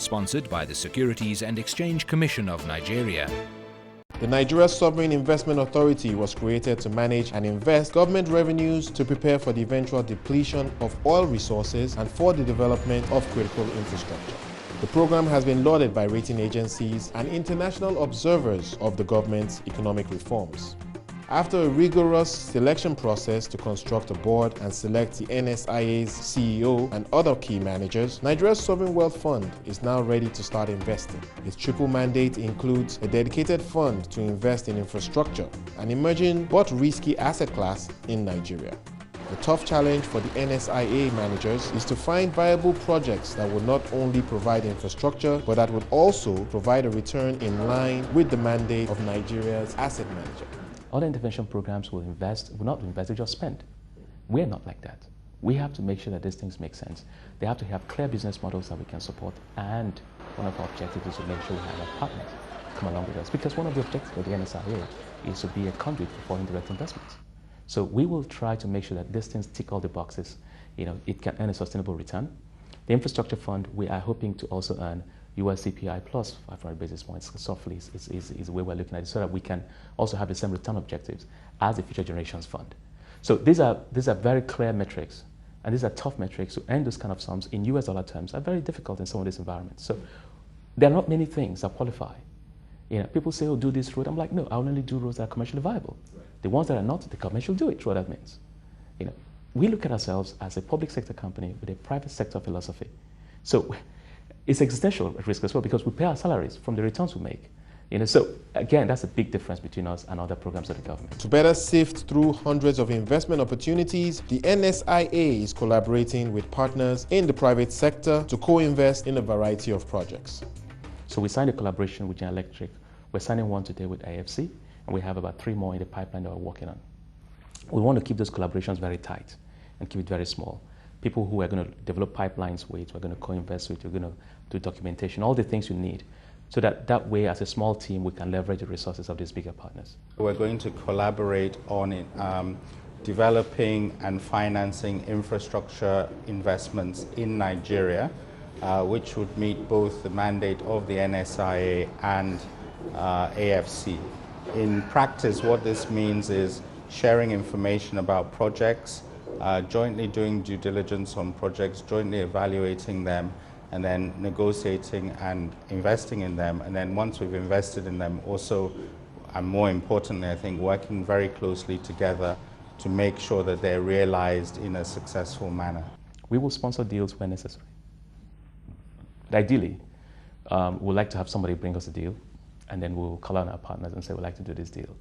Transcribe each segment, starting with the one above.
sponsored by the Securities and Exchange Commission of Nigeria. The Nigeria Sovereign Investment Authority was created to manage and invest government revenues to prepare for the eventual depletion of oil resources and for the development of critical infrastructure. The program has been lauded by rating agencies and international observers of the government's economic reforms. After a rigorous selection process to construct a board and select the NSIA's CEO and other key managers, Nigeria's Sovereign Wealth Fund is now ready to start investing. Its triple mandate includes a dedicated fund to invest in infrastructure, an emerging but risky asset class in Nigeria. The tough challenge for the NSIA managers is to find viable projects that will not only provide infrastructure, but that would also provide a return in line with the mandate of Nigeria's asset manager. Other intervention programs will not invest, they just spend. We're not like that. We have to make sure that these things make sense. They have to have clear business models that we can support, and one of our objectives is to make sure we have our partners come along with us, because one of the objectives of the NSIA is to be a conduit for foreign direct investments. So we will try to make sure that these things tick all the boxes. It can earn a sustainable return. The infrastructure fund, we are hoping to also earn US CPI plus 500 basis points softly is the way we're looking at it, so that we can also have the same return objectives as the Future Generations Fund. So these are very clear metrics, and these are tough metrics. To earn those kind of sums in US dollar terms are very difficult in some of these environments. So there are not many things that qualify. People say, oh, do this road. I'm like, no, I'll only do roads that are commercially viable. Right. The ones that are not, the commercial do it, what that means. We look at ourselves as a public sector company with a private sector philosophy. So it's existential risk as well, because we pay our salaries from the returns we make. So again, that's a big difference between us and other programs of the government. To better sift through hundreds of investment opportunities, the NSIA is collaborating with partners in the private sector to co-invest in a variety of projects. So we signed a collaboration with General Electric. We're signing one today with AFC, and we have about 3 more in the pipeline that we're working on. We want to keep those collaborations very tight and keep it very small. People who are going to develop pipelines with, we're going to co-invest with, we're going to do documentation, all the things you need, so that way, as a small team, we can leverage the resources of these bigger partners. We're going to collaborate on developing and financing infrastructure investments in Nigeria, which would meet both the mandate of the NSIA and AFC. In practice, what this means is sharing information about projects, jointly doing due diligence on projects, jointly evaluating them, and then negotiating and investing in them. And then once we've invested in them, also, and more importantly, I think, working very closely together to make sure that they're realized in a successful manner. We will sponsor deals where necessary. But ideally, we'd like to have somebody bring us a deal, and then we'll call on our partners and say, we'd like to do this deal.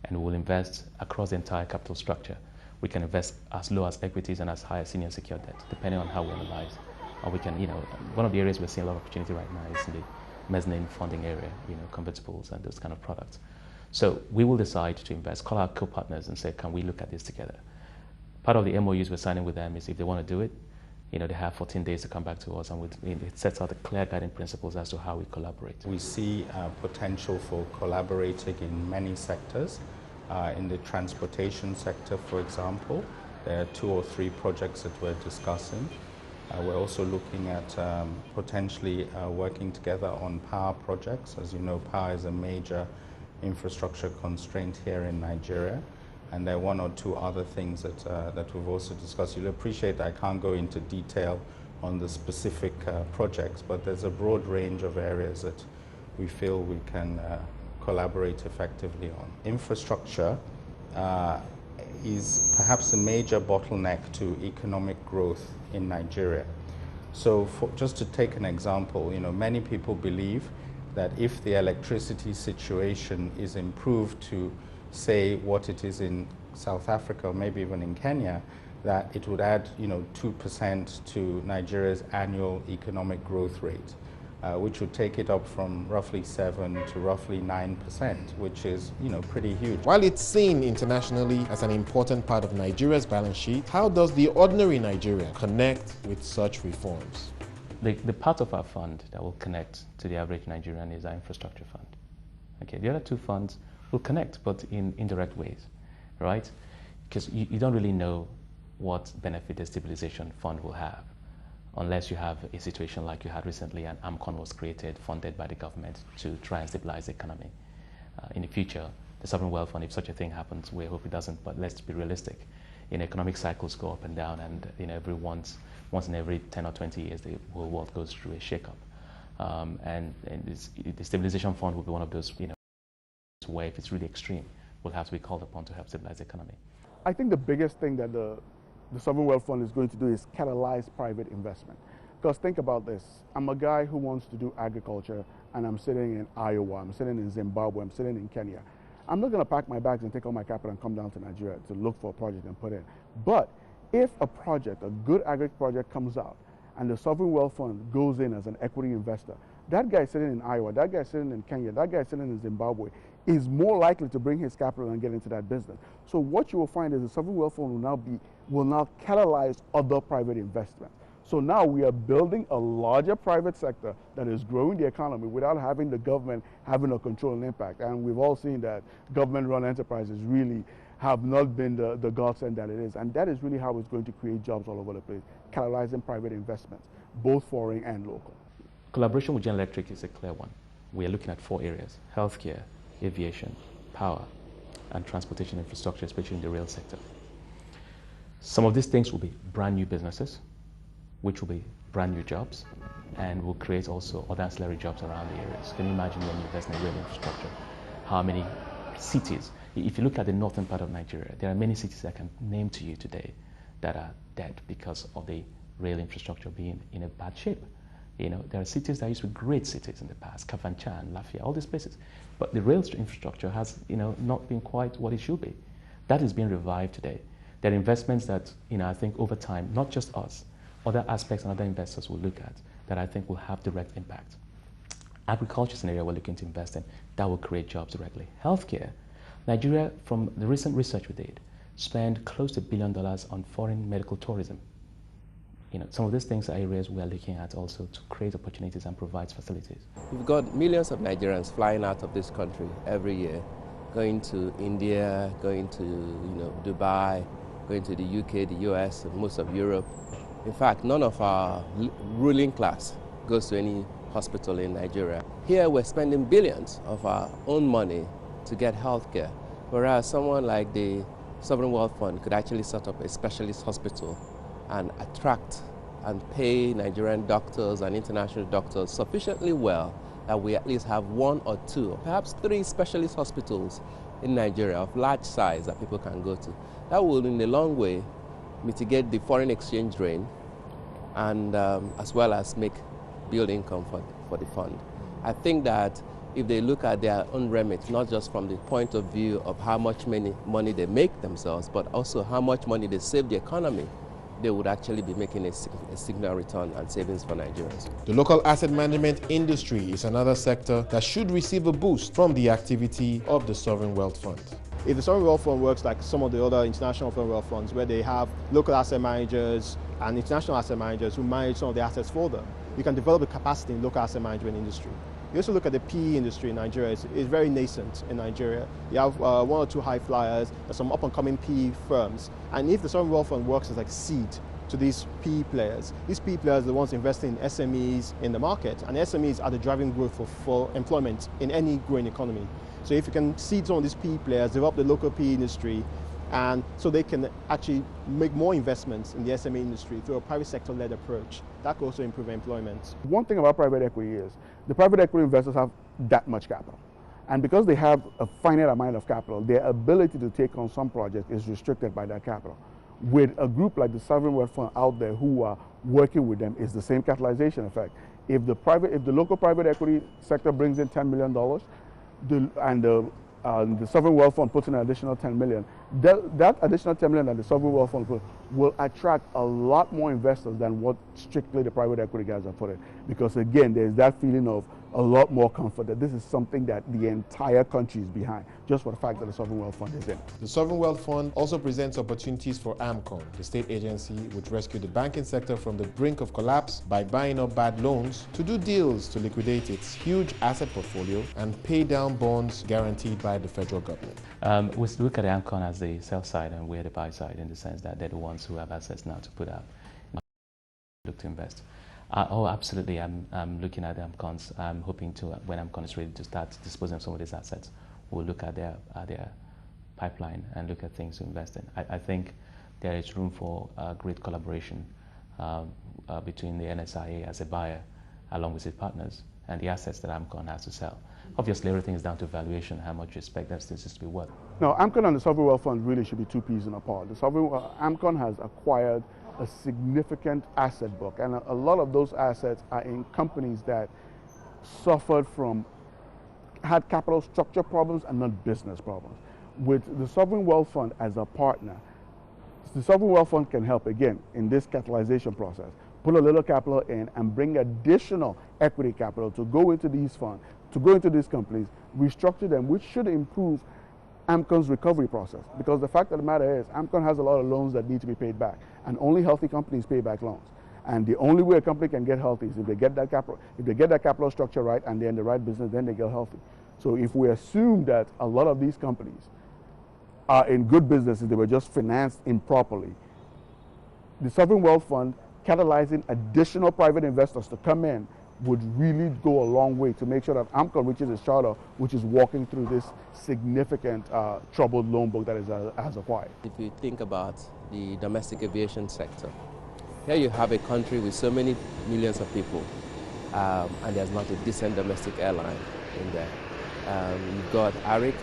And we'll invest across the entire capital structure. We can invest as low as equities and as high as senior secured debt, depending on how we analyze. Or we can, one of the areas we're seeing a lot of opportunity right now is in the mezzanine funding area, convertibles and those kind of products. So we will decide to invest, call our co-partners and say, can we look at this together? Part of the MOUs we're signing with them is if they want to do it, they have 14 days to come back to us, and it sets out the clear guiding principles as to how we collaborate. We see potential for collaborating in many sectors. In the transportation sector, for example, there are 2 or 3 projects that we're discussing. We're also looking at potentially working together on power projects. As you know, power is a major infrastructure constraint here in Nigeria. And there are 1 or 2 other things that we've also discussed. You'll appreciate that I can't go into detail on the specific projects, but there's a broad range of areas that we feel we can collaborate effectively on. Infrastructure is perhaps a major bottleneck to economic growth in Nigeria. So just to take an example, many people believe that if the electricity situation is improved to say what it is in South Africa or maybe even in Kenya, that it would add 2% to Nigeria's annual economic growth rate, which would take it up from roughly 7 to roughly 9%, which is pretty huge. While it's seen internationally as an important part of Nigeria's balance sheet, how does the ordinary Nigerian connect with such reforms? The part of our fund that will connect to the average Nigerian is our infrastructure fund. Okay, the other 2 funds will connect, but in indirect ways, right? Because you don't really know what benefit the stabilization fund will have unless you have a situation like you had recently, and AMCON was created, funded by the government to try and stabilize the economy. In the future, the sovereign wealth fund, if such a thing happens, we hope it doesn't, but let's be realistic. Economic cycles go up and down, and every once in every 10 or 20 years, the whole world goes through a shake-up. And the stabilization fund will be one of those, where if it's really extreme, will have to be called upon to help stabilize the economy. I think the biggest thing that the sovereign wealth fund is going to do is catalyze private investment. Because think about this, I'm a guy who wants to do agriculture, and I'm sitting in Iowa, I'm sitting in Zimbabwe, I'm sitting in Kenya. I'm not going to pack my bags and take all my capital and come down to Nigeria to look for a project and put in. But if a project, a good agri project comes out, and the sovereign wealth fund goes in as an equity investor, that guy sitting in Iowa, that guy sitting in Kenya, that guy sitting in Zimbabwe is more likely to bring his capital and get into that business. So what you will find is the sovereign wealth fund will now catalyze other private investment. So now we are building a larger private sector that is growing the economy without having the government having a controlling impact. And we've all seen that government-run enterprises really have not been the godsend that it is. And that is really how it's going to create jobs all over the place, catalyzing private investments, both foreign and local. Collaboration with General Electric is a clear one. We are looking at 4 areas: healthcare, aviation, power, and transportation infrastructure, especially in the rail sector. Some of these things will be brand new businesses, which will be brand new jobs, and will create also other ancillary jobs around the areas. Can you imagine when you invest in rail infrastructure, how many cities? If you look at the northern part of Nigeria, there are many cities I can name to you today that are dead because of the rail infrastructure being in a bad shape. There are cities that used to be great cities in the past, Kafanchan, Lafia, all these places. But the rail infrastructure has, not been quite what it should be. That is being revived today. There are investments that, I think over time, not just us, other aspects and other investors will look at that I think will have direct impact. Agriculture is an area we're looking to invest in that will create jobs directly. Healthcare, Nigeria, from the recent research we did, spent close to $1 billion on foreign medical tourism. Some of these things are areas we are looking at also to create opportunities and provide facilities. We've got millions of Nigerians flying out of this country every year, going to India, going to Dubai, going to the UK, the US, and most of Europe. In fact, none of our ruling class goes to any hospital in Nigeria. Here we're spending billions of our own money to get health care, whereas someone like the Sovereign Wealth Fund could actually set up a specialist hospital and attract and pay Nigerian doctors and international doctors sufficiently well that we at least have 1 or 2 or perhaps 3 specialist hospitals in Nigeria of large size that people can go to. That will in the long way mitigate the foreign exchange drain and as well as build income for the fund. I think that if they look at their own remit, not just from the point of view of how much money they make themselves, but also how much money they save the economy, they would actually be making a signal return and savings for Nigerians. The local asset management industry is another sector that should receive a boost from the activity of the Sovereign Wealth Fund. If the Sovereign Wealth Fund works like some of the other international sovereign wealth funds, where they have local asset managers and international asset managers who manage some of the assets for them, you can develop a capacity in the local asset management industry. You also look at the PE industry in Nigeria. It's very nascent in Nigeria. You have 1 or 2 high flyers, there's some up-and-coming PE firms. And if the Sovereign Wealth Fund works as like seed to these PE players are the ones investing in SMEs in the market, and SMEs are the driving growth for employment in any growing economy. So if you can seed some of these PE players, develop the local PE industry, and so they can actually make more investments in the SME industry through a private sector-led approach, that could also improve employment. One thing about private equity is the private equity investors have that much capital. And because they have a finite amount of capital, their ability to take on some projects is restricted by that capital. With a group like the Sovereign Wealth Fund out there who are working with them, is the same catalyzation effect. If the local private equity sector brings in $10 million, the Sovereign Wealth Fund puts in an additional $10 million, that additional $10 million that the Sovereign Wealth Fund will attract a lot more investors than what strictly the private equity guys are putting. Because again, there's that feeling of a lot more comfort that this is something that the entire country is behind, just for the fact that the Sovereign Wealth Fund is in. The Sovereign Wealth Fund also presents opportunities for AMCON, the state agency which rescued the banking sector from the brink of collapse by buying up bad loans, to do deals to liquidate its huge asset portfolio and pay down bonds guaranteed by the federal government. We look at AMCON as the sell side and we're the buy side, in the sense that they're the ones who have assets now to put out. look to invest. Oh, absolutely. I'm looking at the AMCONs. I'm hoping to, when AMCON is ready to start disposing of some of these assets, we'll look at their pipeline and look at things to invest in. I think there is room for great collaboration between the NSIA as a buyer, along with its partners, and the assets that AMCON has to sell. Obviously, everything is down to valuation, how much you expect that business to be worth. No, AMCON and the Sovereign Wealth Fund really should be two peas in a pod. AMCON has acquired a significant asset book, and a lot of those assets are in companies that had capital structure problems and not business problems. With the Sovereign Wealth Fund as a partner, the Sovereign Wealth Fund can help, again, in this catalyzation process, put a little capital in and bring additional equity capital to go into these funds, to go into these companies, restructure them, which should improve AMCON's recovery process. Because the fact of the matter is, AMCON has a lot of loans that need to be paid back, and only healthy companies pay back loans. And the only way a company can get healthy is if they get that capital structure right and they're in the right business, then they get healthy. So if we assume that a lot of these companies are in good businesses, they were just financed improperly, the Sovereign Wealth Fund catalyzing additional private investors to come in would really go a long way to make sure that AMCON reaches its charter, which is walking through this significant troubled loan book that has acquired. If you think about the domestic aviation sector, here you have a country with so many millions of people, and there's not a decent domestic airline in there. You've got ARIC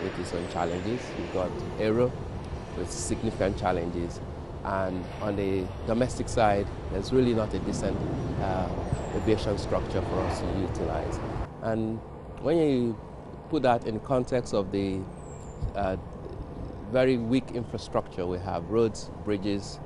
with its own challenges. You've got Aero with significant challenges. And on the domestic side, there's really not a decent aviation structure for us to utilize. And when you put that in context of the very weak infrastructure we have, roads, bridges,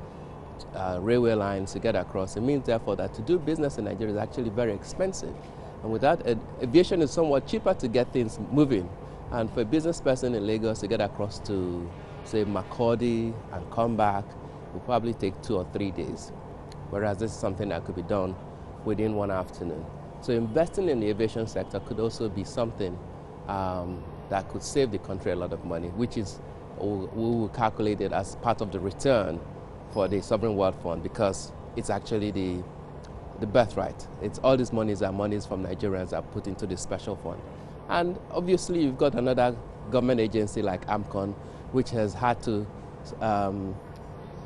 railway lines to get across, it means therefore that to do business in Nigeria is actually very expensive. And with that, aviation is somewhat cheaper to get things moving. And for a business person in Lagos to get across to, say, Makurdi and come back, will probably take 2 or 3 days, whereas this is something that could be done within one afternoon. So investing in the aviation sector could also be something that could save the country a lot of money, which is, we will calculate it as part of the return for the Sovereign Wealth Fund, because it's actually the birthright. It's all these monies are monies from Nigerians that are put into the special fund. And obviously you've got another government agency like AMCON, which has had to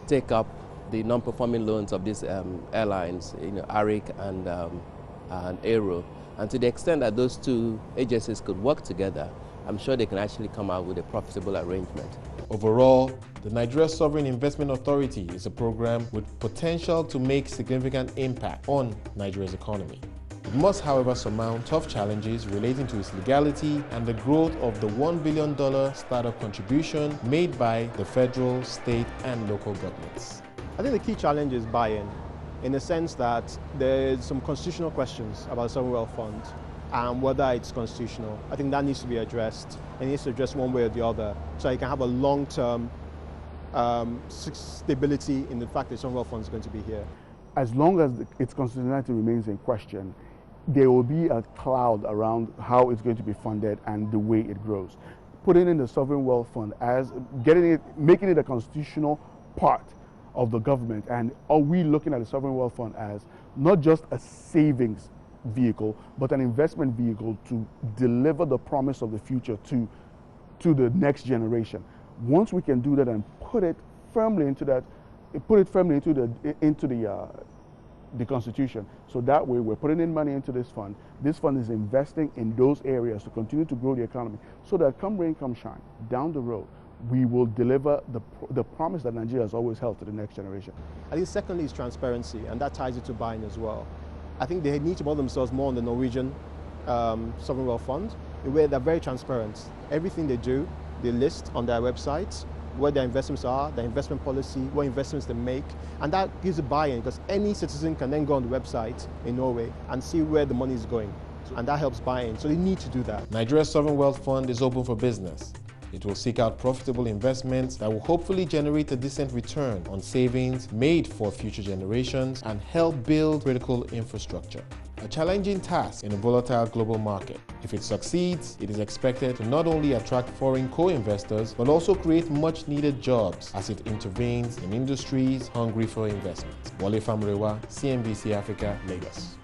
take up the non-performing loans of these airlines, ARIC and Aero. And to the extent that those two agencies could work together, I'm sure they can actually come out with a profitable arrangement. Overall, the Nigeria Sovereign Investment Authority is a program with potential to make significant impact on Nigeria's economy. It must, however, surmount tough challenges relating to its legality and the growth of the $1 billion startup contribution made by the federal, state, and local governments. I think the key challenge is buy-in, in the sense that there's some constitutional questions about the Sovereign Wealth Fund and whether it's constitutional. I think that needs to be addressed, and it needs to address one way or the other, so you can have a long-term stability in the fact that the Sovereign Wealth Fund is going to be here. As long as its constitutionality remains in question, there will be a cloud around how it's going to be funded and the way it grows. Putting in the Sovereign Wealth Fund as making it a constitutional part of the government, and are we looking at the Sovereign Wealth Fund as not just a savings vehicle, but an investment vehicle to deliver the promise of the future to the next generation. Once we can do that and put it firmly into the Constitution, so that way we're putting in money into this fund. This fund is investing in those areas to continue to grow the economy, so that come rain, come shine, down the road, we will deliver the promise that Nigeria has always held to the next generation. I think secondly is transparency, and that ties into buying as well. I think they need to model themselves more on the Norwegian Sovereign Wealth Fund, where they're very transparent. Everything they do, they list on their websites where their investments are, their investment policy, what investments they make, and that gives a buy-in, because any citizen can then go on the website in Norway and see where the money is going, and that helps buy-in. So they need to do that. Nigeria's Sovereign Wealth Fund is open for business. It will seek out profitable investments that will hopefully generate a decent return on savings made for future generations and help build critical infrastructure. A challenging task in a volatile global market. If it succeeds, it is expected to not only attract foreign co-investors, but also create much-needed jobs as it intervenes in industries hungry for investment. Wale Famrewa, CNBC Africa, Lagos.